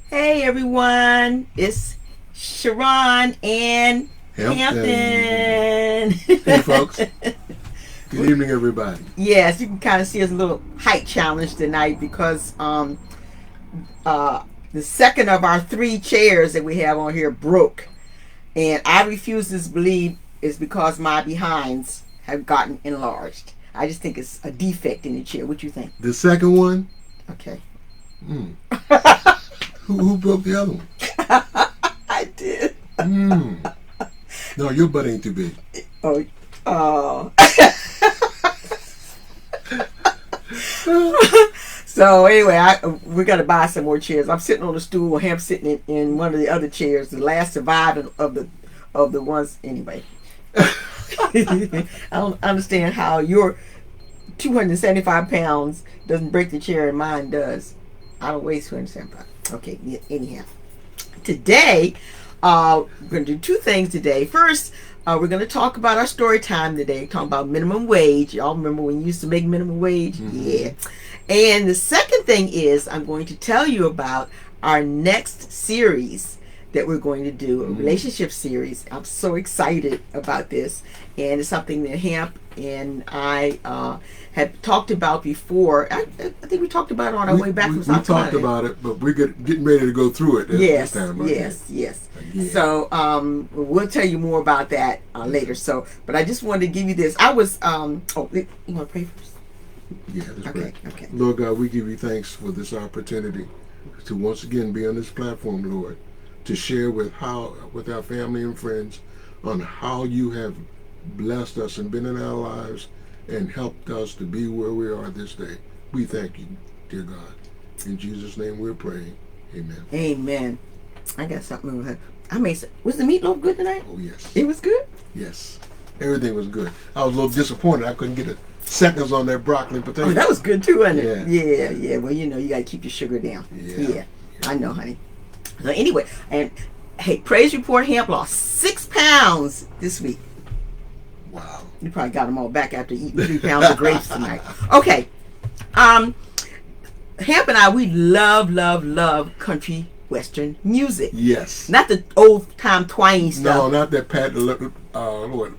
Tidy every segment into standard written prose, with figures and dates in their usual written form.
Hey everyone, it's Sharon and Hampton. Hey folks, good evening everybody. Yes, you can kind of see us a little height challenge tonight because the second of our 3 chairs that we have on here broke. And I refuse to believe it's because my behinds have gotten enlarged. I just think it's a defect in the chair. What you think? The second one? Okay. Who broke the other one? I did. No, your butt ain't too big. Oh. So anyway, we're gonna buy some more chairs. I'm sitting on the stool. Ham's sitting in one of the other chairs. The last survivor of the ones. Anyway, I don't understand how your 275 pounds doesn't break the chair and mine does. I don't weigh 275. Okay. Anyhow, today we're gonna do 2 things today. First, we're going to talk about our story time today. Talking about minimum wage. Y'all remember when you used to make minimum wage? Mm-hmm. Yeah. And the second thing is I'm going to tell you about our next series that we're going to do, a relationship series. I'm so excited about this. And it's something that Hamp and I had talked about before. I think we talked about it on our way back from South Carolina. We talked about it, but we're getting ready to go through it this time. Right? Yes. Yeah. So we'll tell you more about that later. So, but I just wanted to give you this. I was, you want to pray first? Yeah, let's pray. Okay. Lord God, we give you thanks for this opportunity to once again be on this platform, Lord, to share with our family and friends on how you have blessed us and been in our lives and helped us to be where we are this day. We thank you, dear God. In Jesus' name we're praying. Amen. Amen. I got something with her. Was the meatloaf good tonight? Oh, yes. It was good? Yes. Everything was good. I was a little disappointed. I couldn't get a seconds on that broccoli and potato. Oh, that was good too, wasn't it? Yeah. Yeah. Well, you got to keep your sugar down. Yeah. I know, honey. So anyway, and hey, praise report, Hamp lost 6 pounds this week. Wow. You probably got them all back after eating 3 pounds of grapes tonight. Okay. Hamp and I, we love country western music. Yes. Not the old time twang stuff. No, not that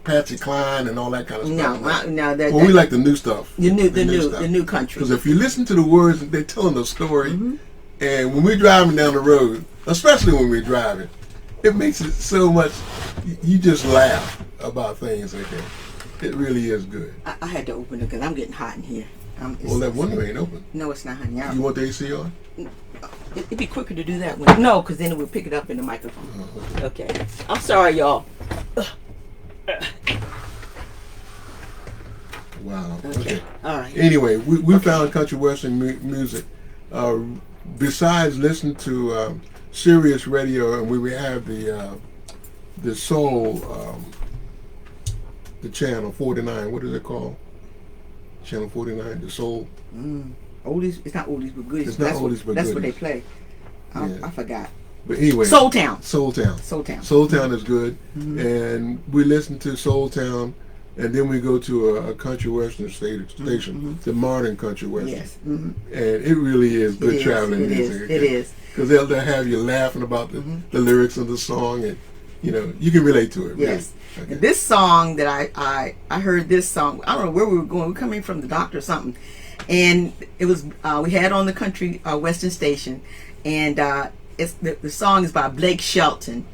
Patsy Cline and all that kind of stuff. No. We like the new stuff. The new country. Because if you listen to the words, they're telling a story. Mm-hmm. And when we're driving down the road, especially when we're driving, it makes it so much. You just laugh about things like that. It really is good. I had to open it because I'm getting hot in here. Well, that window ain't open. No, it's not, honey. You want the AC on? It'd be quicker to do that one. No, because then it would pick it up in the microphone. Oh, okay. I'm sorry, y'all. Wow. Okay. All right. Anyway, we found country western music. Besides listening to Sirius Radio, and we have the soul, the channel 49. What is it called? Channel 49, the soul. Oldies. It's not oldies but goodies. It's not oldies but goodies. That's what they play. Yeah. I forgot. But anyway, Soul Town is good. Mm-hmm. And we listen to Soul Town, and then we go to a country western station, the modern country western. Yes. Mm-hmm. And it really is good traveling music. It is. Because they'll have you laughing about the lyrics of the song, and you can relate to it. Yes. Really. Okay. And this song that I heard this song. I don't know where we were going. We were coming from the doctor or something, and it was we had on the country western station, and it's the song is by Blake Shelton,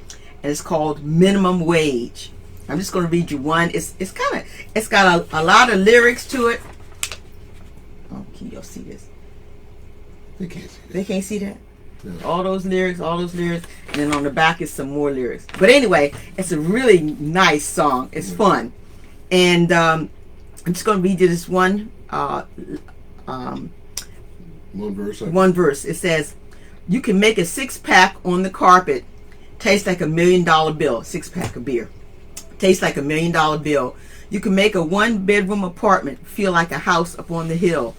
and it's called Minimum Wage. I'm just going to read you one. It's got a lot of lyrics to it. Oh, can y'all see this? They can't see that. They can't see that? No. All those lyrics, and then on the back is some more lyrics. But anyway, it's a really nice song. It's fun. And I'm just going to read you this one One verse. It says, you can make a 6-pack on the carpet taste like $1 million bill. 6-pack of beer. Tastes like $1 million bill. You can make a 1-bedroom apartment feel like a house up on the hill.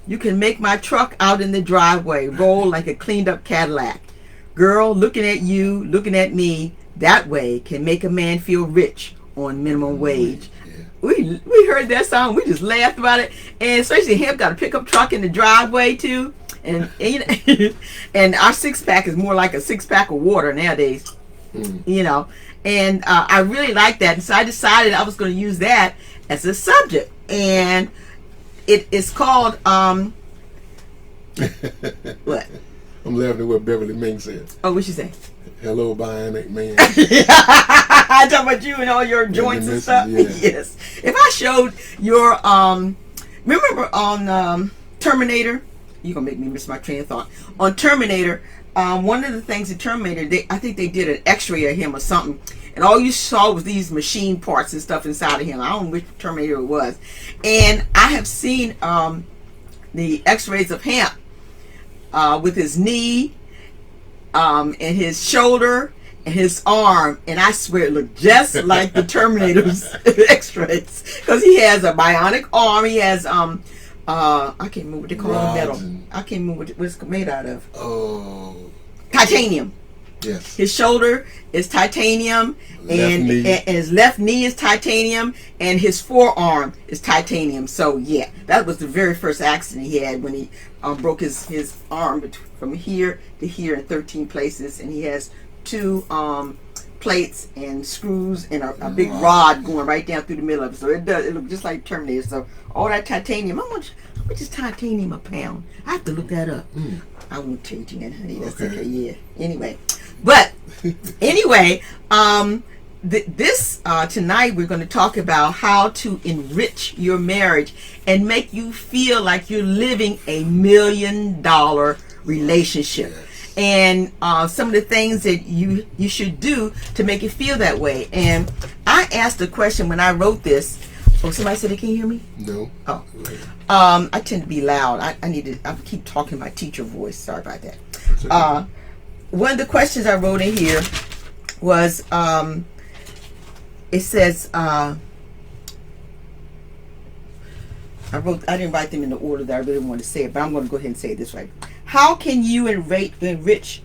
You can make my truck out in the driveway roll like a cleaned up Cadillac. Girl, looking at you, looking at me, that way can make a man feel rich on minimum wage. Yeah. we heard that song. We just laughed about it, and especially him got a pickup truck in the driveway too, and and our 6-pack is more like a 6-pack of water nowadays, you know. And I really like that, and so I decided I was going to use that as a subject, and it's called what? I'm laughing at what Beverly Ming said. Oh, what'd she say? Hello, bionic man. I talking about you and all your joints and stuff. Yeah. Yes. If I showed your remember on Terminator, you're gonna make me miss my train of thought. On Terminator, one of the things in Terminator, I think they did an X-ray of him or something, and all you saw was these machine parts and stuff inside of him. I don't know which Terminator it was, and I have seen the X-rays of him with his knee. And his shoulder and his arm, and I swear it looked just like the Terminator's X-rays, because he has a bionic arm. He has I can't remember what they call the metal. I can't remember what it's made out of. Oh, titanium. Yes. His shoulder is titanium, and his left knee is titanium, and his forearm is titanium. So yeah, that was the very first accident he had when he broke his arm from here to here in 13 places, and he has 2 plates and screws and a big rod going right down through the middle of it. So it looks just like Terminator. So all that titanium, how much is titanium a pound? I have to look that up. I won't tell you, honey. That's okay. Yeah. Anyway, but anyway, this tonight we're going to talk about how to enrich your marriage and make you feel like you're living a $1 million relationship. And some of the things that you should do to make it feel that way. And I asked a question when I wrote this. Oh, somebody said they can't hear me? No. Oh. I tend to be loud. I keep talking my teacher voice. Sorry about that. Okay. One of the questions I wrote in here was, it says, I didn't write them in the order that I really wanted to say it, but I'm going to go ahead and say it this way. How can you enrich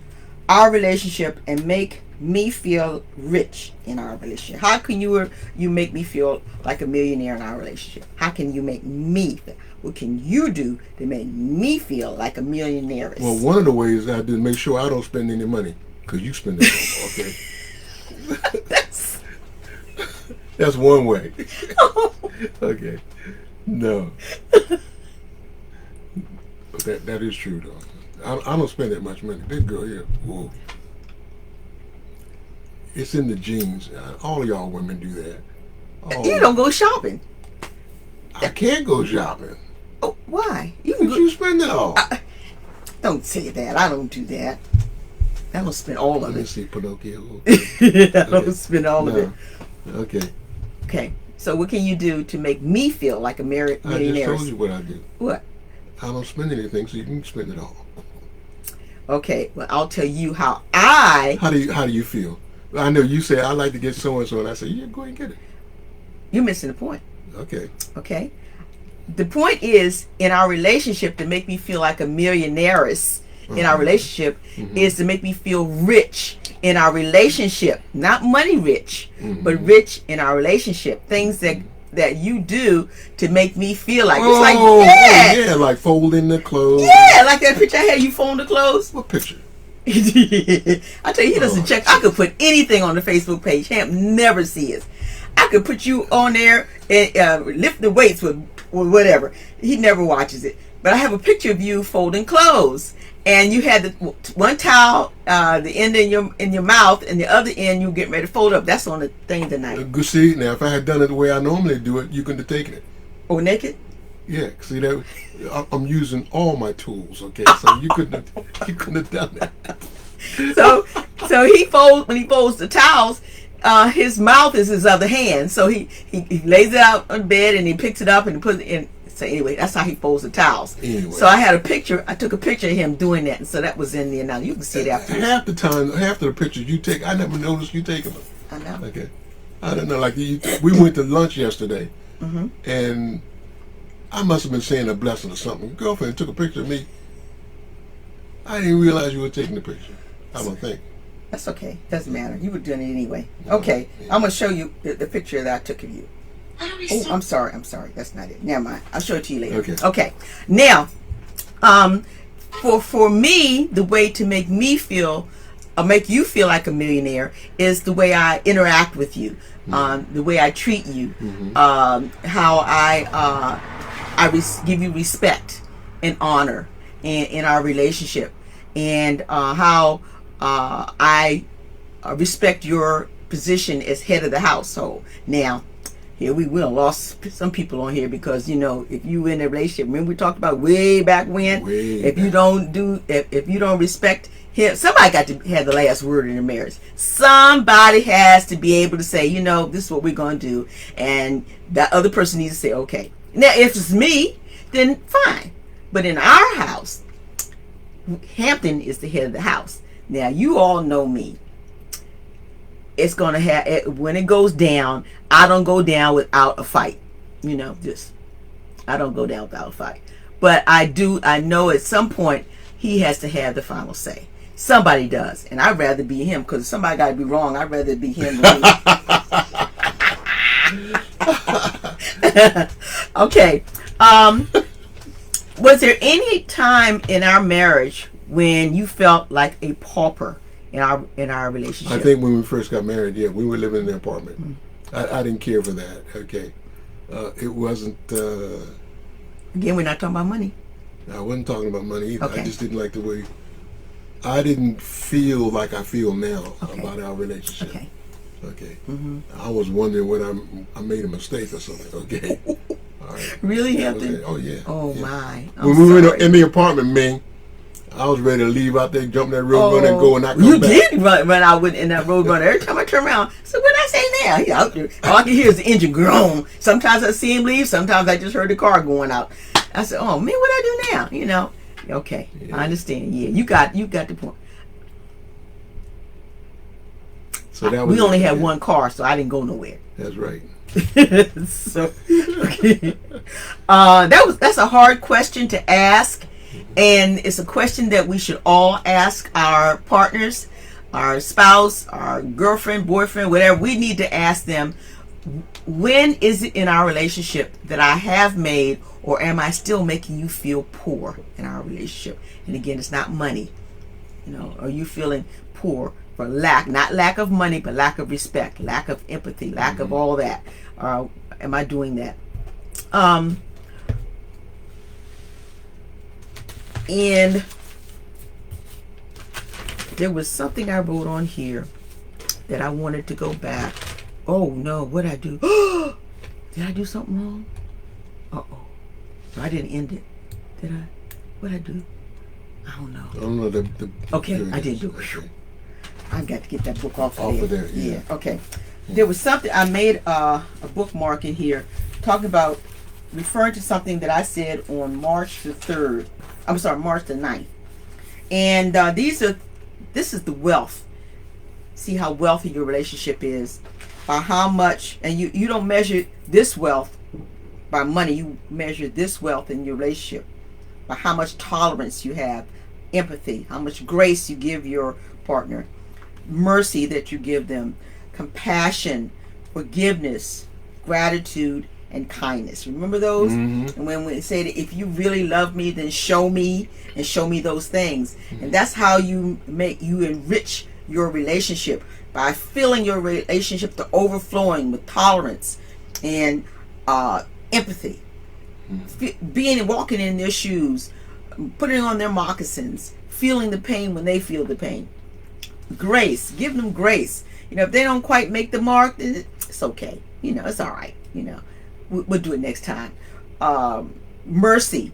our relationship and make me feel rich in our relationship? How can you make me feel like a millionaire in our relationship? How can you make me? What can you do to make me feel like a millionaire? Well, one of the ways I do make sure I don't spend any money, because you spend it all, okay? That's one way. Okay. No. But that is true, though. I don't spend that much money. This girl here, whoa. It's in the genes. All of y'all women do that. You don't go shopping. I can't go shopping. Oh, why? You spend it all. Don't say that. I don't do that. I don't spend all of it. Let me see, Pinocchio. I don't spend all of it. Okay. Okay. So what can you do to make me feel like a millionaire? I just told you what I do. What? I don't spend anything, so you can spend it all. Okay. Well, I'll tell you how I. How do you feel? I know you say I like to get so and so, and I say yeah, go ahead and get it. You're missing the point. Okay. Okay. The point is, in our relationship, to make me feel like a millionaires in our relationship is to make me feel rich in our relationship, not money rich, but rich in our relationship. Things that you do to make me feel like it's like yeah, like folding the clothes. Yeah, like that picture I had you folding the clothes. What picture? I tell you, he doesn't check. I could put anything on the Facebook page. Hamp never sees. I could put you on there and lift the weights with whatever. He never watches it. But I have a picture of you folding clothes, and you had the one towel, the end in your mouth, and the other end you getting ready to fold up. That's on the thing tonight. Good. See, now if I had done it the way I normally do it, you couldn't have taken it. Oh, naked? Yeah. See that? I'm using all my tools. Okay, so you couldn't have done that. So when he folds the towels, his mouth is his other hand. So he lays it out on the bed and he picks it up and puts it in. So anyway, that's how he folds the towels. Anyway. So I took a picture of him doing that, and so that was in there. Now you can see it after. Half the pictures you take, I never noticed you taking them. I know. Okay. I don't know. Like we went to lunch yesterday, and I must have been saying a blessing or something. Your girlfriend took a picture of me. I didn't realize you were taking the picture. I don't think. That's okay. Doesn't matter. You were doing it anyway. Okay. Yeah. I'm going to show you the picture that I took of you. Oh, I'm sorry. That's not it. Never mind. I'll show it to you later. Okay. Okay. Now, for me, the way to make me feel, or make you feel like a millionaire, is the way I interact with you, the way I treat you, how I give you respect and honor in our relationship, and how I respect your position as head of the household. Now, here we will lost some people on here because, you know, if you in a relationship, remember we talked about way back when, if you don't respect him, somebody got to have the last word in the marriage. Somebody has to be able to say, you know, this is what we're going to do, and that other person needs to say, okay. Now, if it's me, then fine. But in our house, Hampton is the head of the house. Now, you all know me. It's gonna have, when it goes down, I don't go down without a fight. You know, I don't go down without a fight. But I know at some point he has to have the final say. Somebody does, and I'd rather be him, because if somebody got to be wrong, I'd rather be him than me. Okay. Was there any time in our marriage when you felt like a pauper in our relationship? I think when we first got married, yeah, we were living in an apartment. I didn't care for that. Okay, it wasn't. Again, we're not talking about money. I wasn't talking about money either. Okay. I just didn't like the way. I didn't feel like I feel now about our relationship. Okay. Okay. I was wondering when I made a mistake or something. Okay. All right. Really, Hampton? Oh yeah. Oh yeah. my. When we were in the apartment, man, I was ready to leave out there, jump that road run and go and not come back. You did run out in that road runner. Every time I turn around, so what did I say now? He's out there. All I can hear is the engine groan. Sometimes I see him leave. Sometimes I just heard the car going out. I said, oh man, what do I do now? You know. Okay, yeah. I understand. Yeah, you got the point. So that was we only had one car, so I didn't go nowhere. That's right. So okay. That's a hard question to ask, and it's a question that we should all ask our partners, our spouse, our girlfriend, boyfriend, whatever. We need to ask them, when is it in our relationship that I have made, or am I still making you feel poor in our relationship? And again, it's not money. You know, are you feeling poor for not lack of money, but lack of respect, lack of empathy, lack of all that? Am I doing that? And there was something I wrote on here that I wanted to go back. Oh no, what'd I do? Did I do something wrong? Uh-oh. I didn't end it. Did I? What'd I do? I don't know. I don't know. Okay, I did do it. Okay. I've got to get that book off of there. Yeah. Okay. There was something, I made a bookmark in here talking about, referring to something that I said on March the 3rd. I'm sorry, March the 9th. And this is the wealth. See how wealthy your relationship is by how much, and you don't measure this wealth by money. You measure this wealth in your relationship by how much tolerance you have, empathy, how much grace you give your partner, mercy that you give them, compassion, forgiveness, gratitude, and kindness. Remember those? And when we say that if you really love me, then show me, and show me those things. And that's how you enrich your relationship, by filling your relationship to overflowing with tolerance and empathy. Walking in their shoes, putting on their moccasins, feeling the pain when they feel the pain. Grace, give them grace. You know, if they don't quite make the mark, it's okay. You know, it's all right. You know, we'll do it next time. Mercy,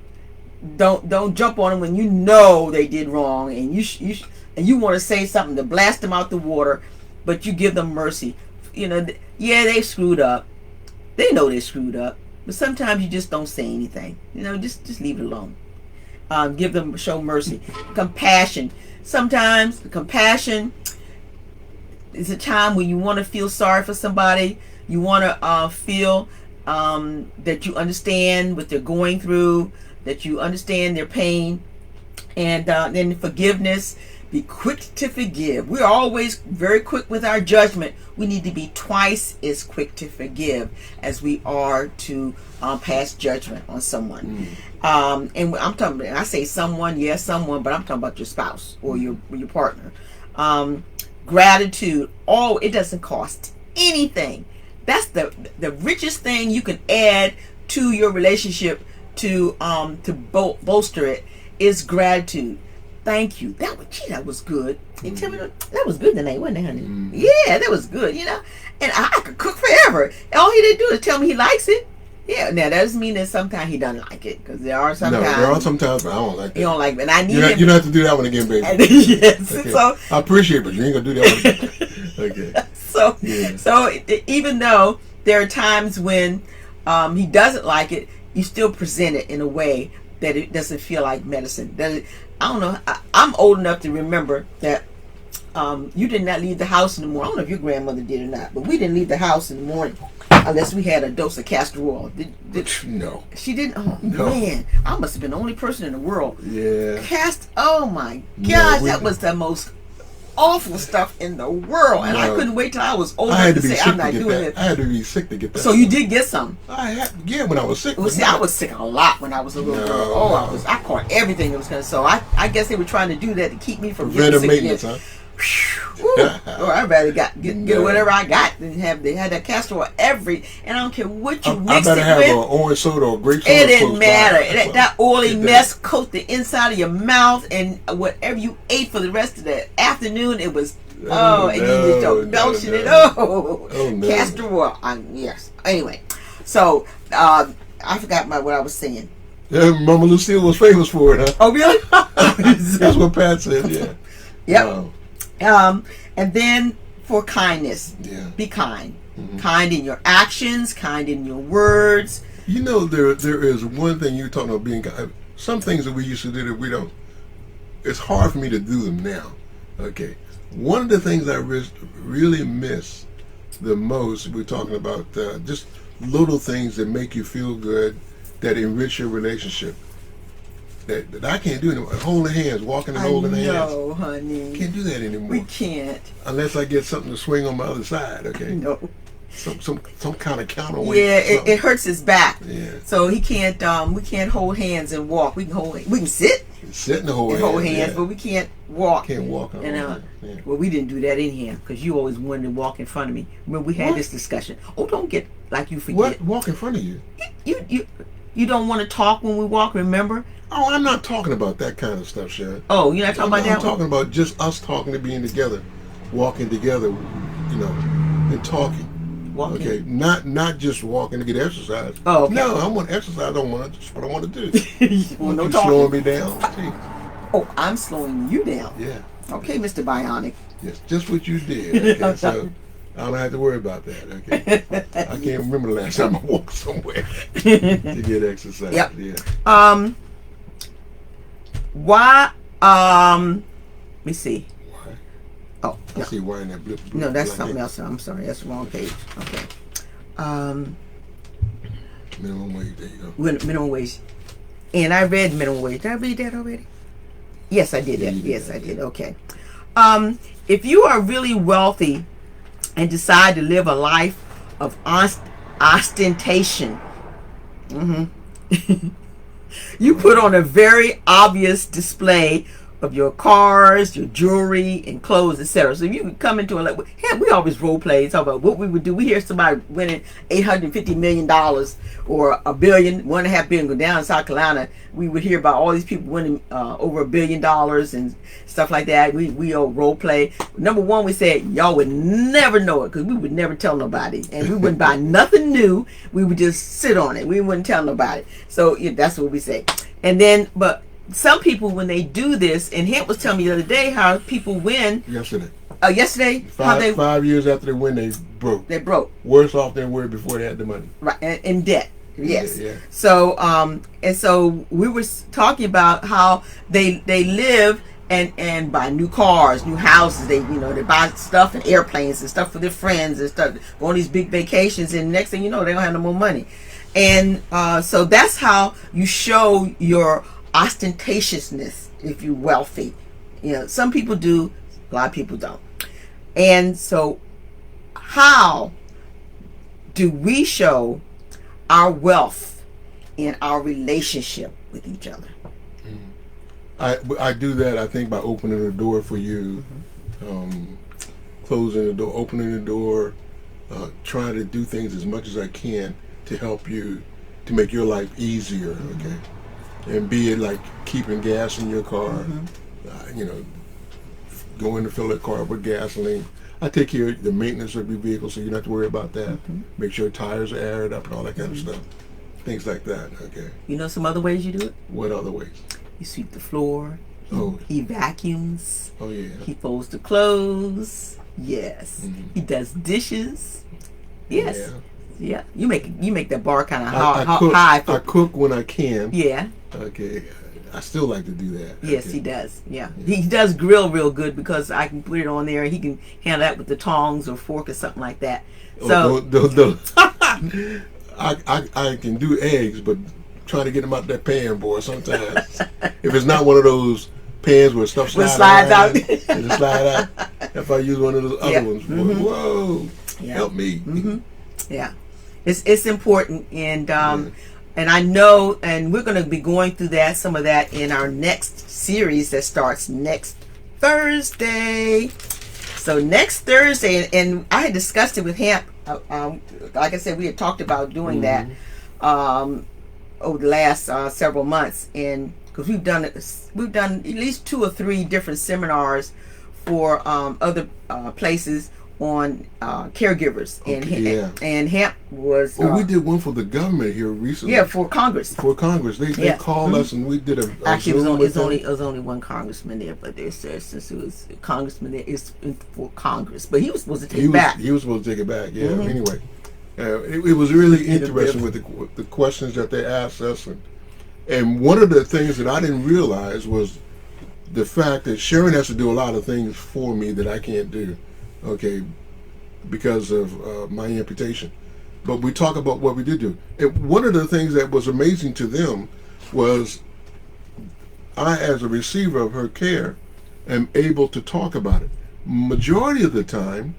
don't jump on them when you know they did wrong, and you want to say something to blast them out the water, but you give them mercy. You know, yeah, they screwed up. They know they screwed up, but sometimes you just don't say anything. You know, just leave it alone. Show mercy. Compassion. Sometimes compassion is a time when you want to feel sorry for somebody. You want to feel that you understand what they're going through, that you understand their pain. And then forgiveness, Be quick to forgive. We're always very quick with our judgment. We need to be twice as quick to forgive as we are to pass judgment on someone. And I'm talking. I say someone, yes, someone, but I'm talking about your spouse or your partner. Gratitude. Oh, it doesn't cost anything. That's the richest thing you can add to your relationship to bolster it is gratitude. Thank you. That was good. And tell me that was good tonight, wasn't it, honey? Yeah, that was good. You know, and I could cook forever. All he did do is tell me he likes it. Yeah. Now that doesn't mean that sometimes he doesn't like it, because there are sometimes. No, there are sometimes I don't like that. You don't like it, and I need him. You don't have to do that one again, baby. Yes. Okay. So I appreciate it, but you ain't gonna do that one again. Okay. So even though there are times when he doesn't like it, you still present it in a way that it doesn't feel like medicine. I don't know. I'm old enough to remember that you did not leave the house in the morning. I don't know if your grandmother did or not, but we didn't leave the house in the morning unless we had a dose of castor oil. No. She didn't? Oh, no. Man. I must have been the only person in the world. Yeah. Oh, my gosh. That was the most awful stuff in the world, and I couldn't wait till I was old enough to say I'm not doing it. I had to be sick to get that. So you did get some? When I was sick. Well, see, I was sick a lot when I was a little girl. Oh, I caught everything that was going to. So I guess they were trying to do that to keep me from getting sick maintenance, again. Oh, I rather get whatever I got than they had that castor oil and I don't care what you mix it with. I better have an orange soda or grape soda. It didn't matter. That oily mess coat the inside of your mouth, and whatever you ate for the rest of the afternoon, it was and you just don't belching it. Castor oil. Yes. Anyway, so I forgot what I was saying. Yeah, Mama Lucille was famous for it, huh? Oh, really? That's what Pat said. Yeah. Yep. And then for kindness, be kind. Kind in your actions, kind in your words. You know, there is one thing you're talking about being kind. Some things that we used to do that we don't. It's hard for me to do them now. Okay. One of the things I really miss the most, we're talking about just little things that make you feel good, that enrich your relationship. That I can't do anymore. Holding hands, walking and holding hands. No, honey. Can't do that anymore. We can't. Unless I get something to swing on my other side, okay? No. Some kind of counterweight. Yeah, it hurts his back. Yeah. So he can't. We can't hold hands and walk. We can sit. Sit and hold hands, but we can't walk. Can't walk. Well, we didn't do that in here because you always wanted to walk in front of me. Remember, we had this discussion. Oh, don't get like you forget. What? Walk in front of you? You don't want to talk when we walk. Remember? Oh, I'm not talking about that kind of stuff, Sharon. Oh, you're not talking about that? I'm talking about just us talking and being together, walking together, and talking. Walking. Okay, not just walking to get exercise. Oh, okay. No, I want exercise. I don't want just what I want to do. Well, no you talking. Slowing me down. See? Oh, I'm slowing you down. Yeah. Okay, Mr. Bionic. Yes, just what you did. Okay, so I don't have to worry about that. Okay. I can't remember the last time I walked somewhere to get exercise. Yep. Yeah. Why? Let me see. Why? Oh, I see why in that blue. No, that's something else. I'm sorry, that's the wrong page. Okay. Minimum wage. There you go. Minimum wage. And I read minimum wage. Did I read that already? Yes, I did that. Yes, I did. Okay. If you are really wealthy and decide to live a life of ostentation, you put on a very obvious display of your cars, your jewelry, and clothes, etc. So if you come into we always role play, talk about what we would do. We hear somebody winning $850 million or $1 billion, $1.5 billion. Go down in South Carolina, we would hear about all these people winning over $1 billion and stuff like that. We all role play. Number one, we said y'all would never know it because we would never tell nobody, and we wouldn't buy nothing new. We would just sit on it. We wouldn't tell nobody. So that's what we say. And then, but some people, when they do this, and Hint was telling me the other day how people win. Yesterday. 5 years after they win, they broke. They broke. Worse off than they were before they had the money. Right, in debt. Yes. Yeah. So, and so we were talking about how they live and buy new cars, new houses. They buy stuff and airplanes and stuff for their friends and stuff. Go on these big vacations, and next thing you know, they don't have no more money. And so that's how you show your ostentatiousness if you're wealthy. You know, some people do, a lot of people don't. And so, how do we show our wealth in our relationship with each other? I do that, I think, by opening the door for you, closing the door, opening the door, trying to do things as much as I can to help you, to make your life easier, okay? And be it like keeping gas in your car, you know, going to fill that car with gasoline. I take care of the maintenance of your vehicle, so you don't have to worry about that. Make sure tires are aired up and all that kind of stuff. Things like that, okay? You know some other ways you do it? What other ways? You sweep the floor. Oh. He vacuums. Oh, yeah. He folds the clothes. Yes. He does dishes. Yes. Yeah. You make that bar kind of high. I cook when I can. Yeah. Okay. I still like to do that. Yes, okay. he does. Yeah. He does grill real good because I can put it on there and he can handle that with the tongs or fork or something like that. So I can do eggs, but trying to get them out that pan, boy, sometimes. If it's not one of those pans where stuff slides out. And it slide out. If I use one of those other ones, boy, whoa, help me. Yeah. It's important, and I know, and we're going to be going through some of that in our next series that starts next Thursday. So next Thursday, and I had discussed it with Hamp. Like I said, we had talked about doing that over the last several months, and because we've done at least 2 or 3 different seminars for other places on caregivers, and Hamp was. We did one for the government here recently. Yeah, for Congress. They called us and we did a. Actually, it was only one congressman there, but they said since it was a congressman there, it's for Congress. But he was supposed to take it back. He was supposed to take it back. Yeah. Anyway, it was really interesting with the questions that they asked us, and one of the things that I didn't realize was the fact that Sharon has to do a lot of things for me that I can't do. Okay, because of my amputation. But we talk about what we did do. And one of the things that was amazing to them was I, as a receiver of her care, am able to talk about it. Majority of the time,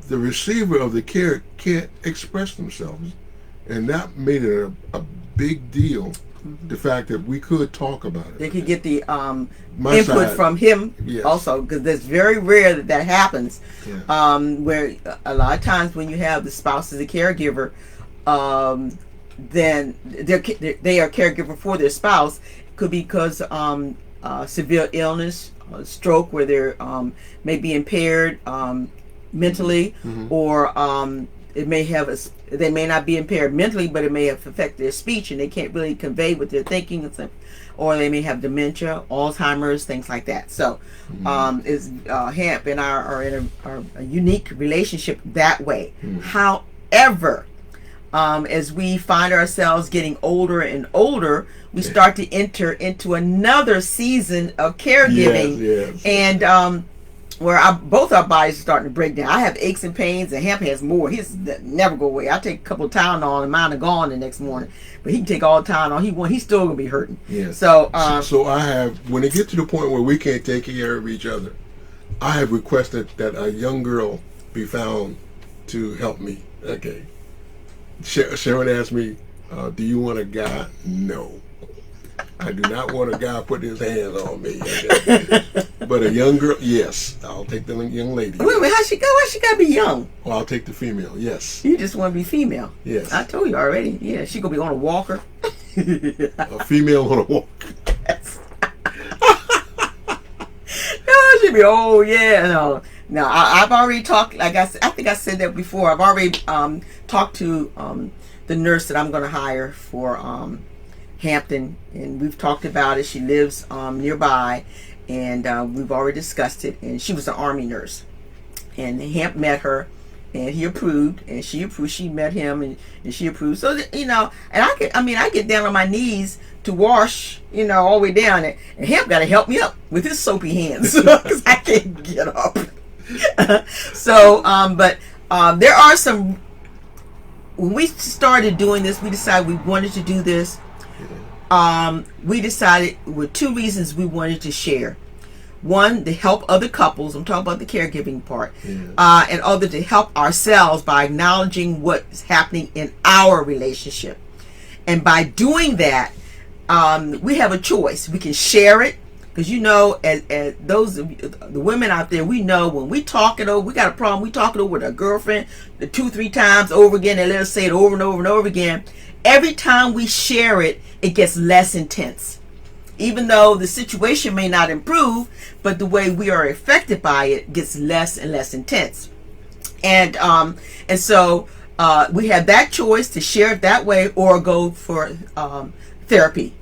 the receiver of the care can't express themselves. And that made it a big deal. The fact that we could talk about it. They could get the input from him also, because it's very rare that happens. Where a lot of times when you have the spouse as a caregiver, then they are caregiver for their spouse. It could be because severe illness, stroke, where they're may be impaired mentally, or it may have they may not be impaired mentally, but it may have affected their speech and they can't really convey what they're thinking, or they may have dementia, Alzheimer's, things like that. So Hamp and I are in a unique relationship that way. However, as we find ourselves getting older and older, we start to enter into another season of caregiving. And where both our bodies are starting to break down. I have aches and pains, and Hamp has more. He's never go away. I take a couple of Tylenol, and mine are gone the next morning. But he can take all the Tylenol he wants. He's still gonna be hurting. So I have, when it gets to the point where we can't take care of each other, I have requested that a young girl be found to help me. Okay. Sharon asked me, "Do you want a guy?" No. I do not want a guy putting his hands on me. Okay? But a young girl, yes. I'll take the young lady. Wait, how's she go? Why she gotta be young? Well, I'll take the female, yes. You just want to be female? Yes. I told you already. Yeah, she gonna be on a walker. A female on a walker. Yes. No, she'll be, no. No, I've already talked, like I think I said that before. I've already talked to the nurse that I'm gonna hire for Hampton, and we've talked about it. She lives nearby, and we've already discussed it. And she was an Army nurse, and Hamp met her, and he approved, and she approved. She met him, and she approved. So that, and I get down on my knees to wash, all the way down, and Hamp got to help me up with his soapy hands because I can't get up. So, but there are some. When we started doing this, we decided we wanted to do this. We decided with 2 reasons we wanted to share. One, to help other couples. I'm talking about the caregiving part. Yeah. And other, to help ourselves by acknowledging what's happening in our relationship. And by doing that, we have a choice. We can share it. Because as those of the women out there, we know when we talk it over, we got a problem. We talk it over with our girlfriend 2-3 times over again, and let us say it over and over and over again. Every time we share it, it gets less intense. Even though the situation may not improve, but the way we are affected by it gets less and less intense. And so we have that choice to share it that way, or go for therapy.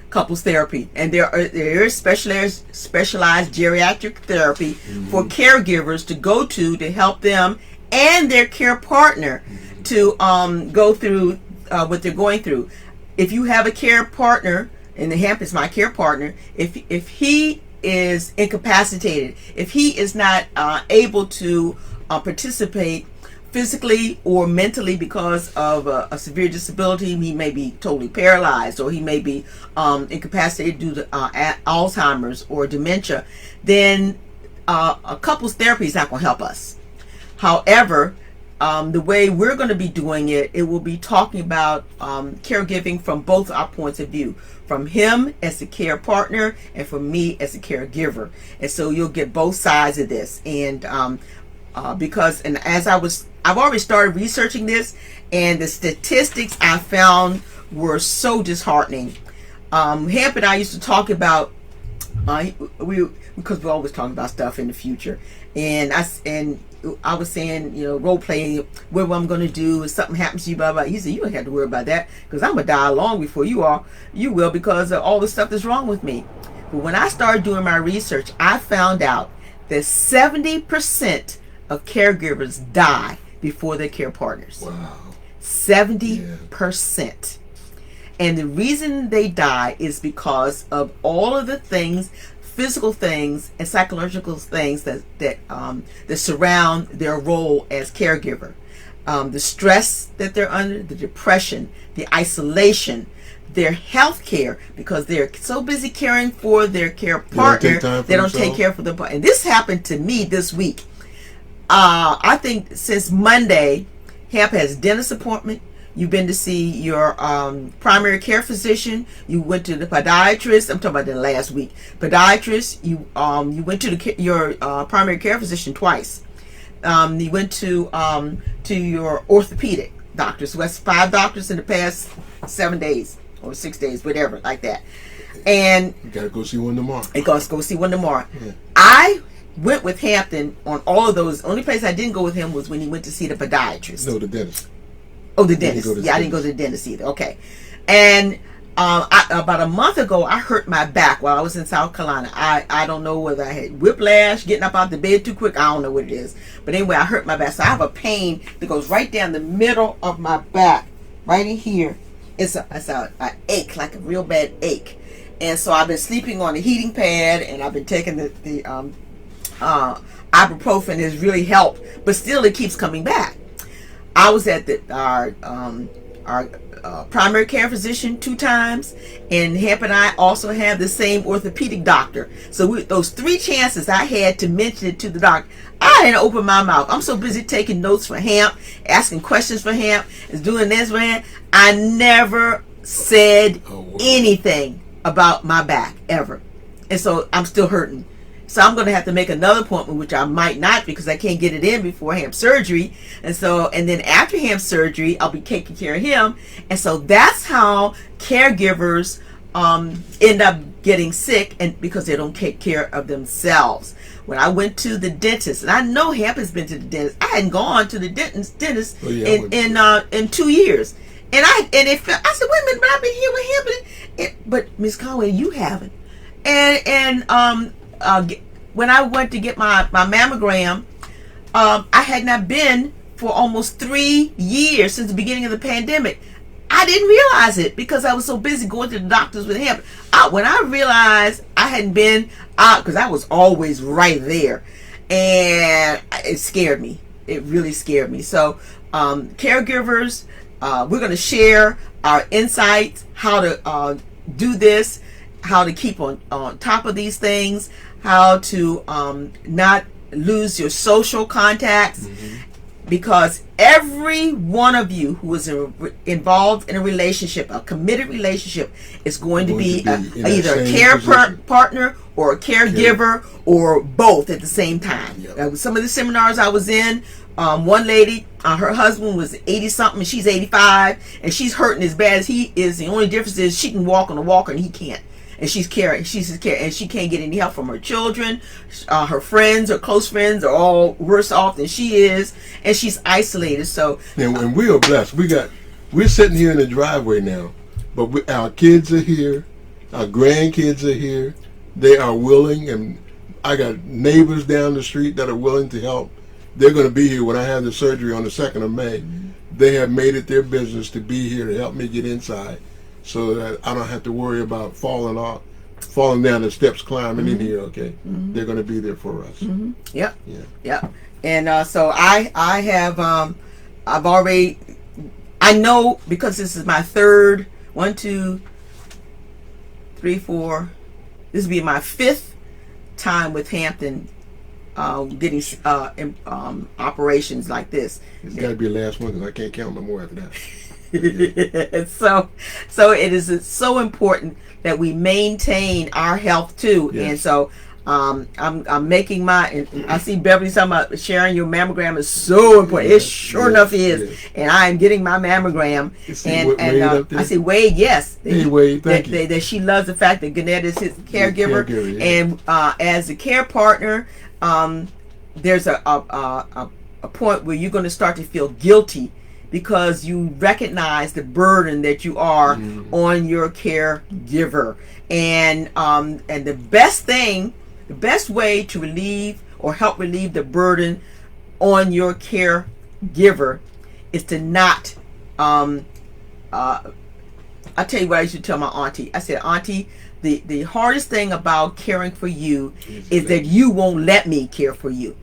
Couples therapy, and there is specialized geriatric therapy for caregivers to go to help them and their care partner to go through what they're going through. If you have a care partner, and the Hamp is my care partner, if he is incapacitated, if he is not able to participate physically or mentally because of a severe disability, he may be totally paralyzed, or he may be incapacitated due to Alzheimer's or dementia, then a couples therapy is not going to help us. However, the way we're going to be doing it, it will be talking about caregiving from both our points of view, from him as a care partner and from me as a caregiver. And so you'll get both sides of this. And I've already started researching this, and the statistics I found were so disheartening. Hamp and I used to talk about because we're always talking about stuff in the future, and I was saying, role playing, what I'm going to do if something happens to you, blah blah. He said, you don't have to worry about that, because I'm gonna die long before you will, because of all the stuff that's wrong with me. But when I started doing my research, I found out that 70% of caregivers die before their care partners. Wow. 70%. Yeah. And the reason they die is because of all of the things, physical things and psychological things that surround their role as caregiver. The stress that they're under, the depression, the isolation, their health care, because they're so busy caring for their care partner, they don't take care for them. And this happened to me this week. I think since Monday, Hamp has dentist appointment. You've been to see your primary care physician. You went to the podiatrist. I'm talking about the last week. Podiatrist. You went to your primary care physician twice. You went to your orthopedic doctor. So that's 5 doctors in the past 7 days or 6 days, whatever, like that. And you gotta go see one tomorrow. And go see one tomorrow. Yeah. I went with Hampton on all of those. Only place I didn't go with him was when he went to see the podiatrist. No, the dentist. Oh, the dentist. I didn't go to the dentist either. Okay. And about a month ago, I hurt my back while I was in South Carolina. I don't know whether I had whiplash, getting up out the bed too quick. I don't know what it is. But anyway, I hurt my back. So I have a pain that goes right down the middle of my back, right in here. It's a ache, like a real bad ache. And so I've been sleeping on a heating pad, and I've been taking the ibuprofen has really helped, but still it keeps coming back. I was at our primary care physician 2 times, and Hamp and I also have the same orthopedic doctor. So those 3 chances I had to mention it to the doctor, I didn't open my mouth. I'm so busy taking notes for Hamp, asking questions for Hamp, and doing this for Hamp. I never said anything about my back ever, and so I'm still hurting. So I'm going to have to make another appointment, which I might not, because I can't get it in before Hamp's surgery. And then after Hamp's surgery, I'll be taking care of him. And so that's how caregivers end up getting sick, and because they don't take care of themselves. When I went to the dentist, and I know Hamp has been to the dentist, I hadn't gone to the dentist in 2 years. And I said, wait a minute, but I've been here with him. But Miss Conway, you haven't. When I went to get my mammogram, I had not been for almost 3 years since the beginning of the pandemic. I didn't realize it because I was so busy going to the doctors with him. When I realized I hadn't been out, because I was always right there, and it scared me. It really scared me. So caregivers, we're going to share our insights, how to do this, how to keep on top of these things, how to not lose your social contacts, because every one of you who is involved in a relationship, a committed relationship, is going to be either a care partner or a caregiver or both at the same time. Some of the seminars I was in, one lady, her husband was 80 something and she's 85, and she's hurting as bad as he is. The only difference is she can walk on a walker and he can't. And she's caring. And she can't get any help from her children. Her friends or close friends are all worse off than she is, and she's isolated. So, and we are blessed. We're sitting here in the driveway now, but our kids are here, our grandkids are here. They are willing, and I got neighbors down the street that are willing to help. They're going to be here when I have the surgery on the 2nd of May. They have made it their business to be here to help me get inside, so that I don't have to worry about falling down the steps, climbing in here. Okay, they're going to be there for us. Yep. And so I have I've already, I know, because this is my third 1, 2, 3, 4. This will be my 5th time with Hampton getting operations like this. It's got to be the last one because I can't count no more after that. So it is so important that we maintain our health too. Yes. And so I'm making my, I see Beverly talking about sharing your mammogram is so important. It sure enough is. Yes. And I am getting my mammogram. And I see Wade, yes. Hey Wade, thank you. That she loves the fact that Gannett is his caregiver. And as a care partner, there's a point where you're going to start to feel guilty because you recognize the burden that you are on your caregiver, and the best way to relieve or help relieve the burden on your caregiver is to not. I tell you what I used to tell my auntie. I said, Auntie, the hardest thing about caring for you is that you won't let me care for you.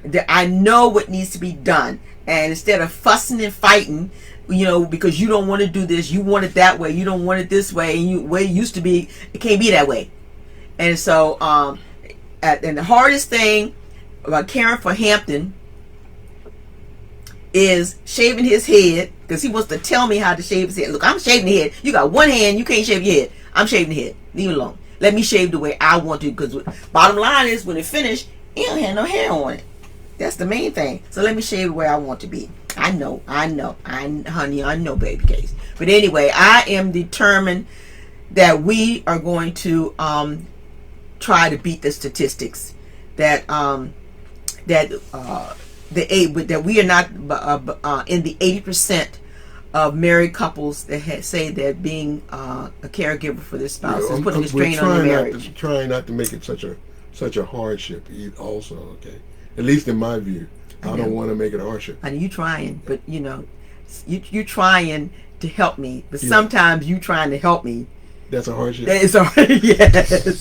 That I know what needs to be done. And instead of fussing and fighting, because you don't want to do this, you want it that way, you don't want it this way, and way it used to be, it can't be that way. And so, and the hardest thing about caring for Hampton is shaving his head, because he wants to tell me how to shave his head. Look, I'm shaving the head. You got one hand, you can't shave your head. I'm shaving the head. Leave it alone. Let me shave the way I want to, because bottom line is, when it finished, he don't have no hair on it. That's the main thing. So let me show you the way I want to be. I know, baby case. But anyway, I am determined that we are going to try to beat the statistics that that we are not in the 80% of married couples that say that being a caregiver for their spouse is putting a strain on their marriage. Trying not to make it such a hardship. Also, okay. At least in my view, I don't want to make it a hardship. I know you're trying, but you're trying to help me. But sometimes you trying to help me. That's a hardship. It's yes.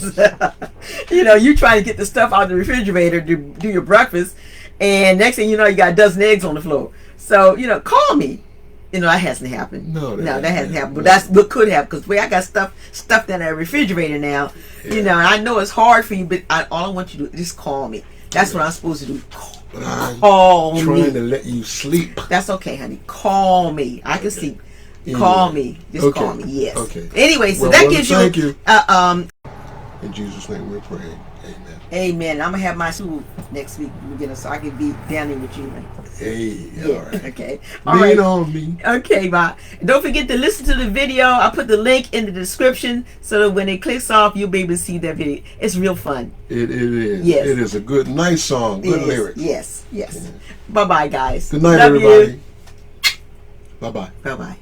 You trying to get the stuff out of the refrigerator to do your breakfast, and next thing you know, you got a dozen eggs on the floor. So call me. That hasn't happened. No, that hasn't happened. But that's what could happen, because I got stuffed in that refrigerator now. Yeah. I know it's hard for you, but all I want you to do is just call me. That's what I'm supposed to do. Call me. Trying to let you sleep. That's okay, honey. Call me. I can sleep. Call me. Just call me. Yes. Okay. Anyway, so that gives thank you. In Jesus' name we're praying. Amen. Amen. I'm gonna have my school next week, so I can be down there with you. Hey. Yeah. All right. Okay. All right. On me. Okay, bye. And don't forget to listen to the video. I'll put the link in the description so that when it clicks off, you'll be able to see that video. It's real fun. It is. Yes. It is a nice song. Good lyrics. Yes. Yeah. Bye-bye, guys. Good night, everybody. Bye-bye. Bye-bye.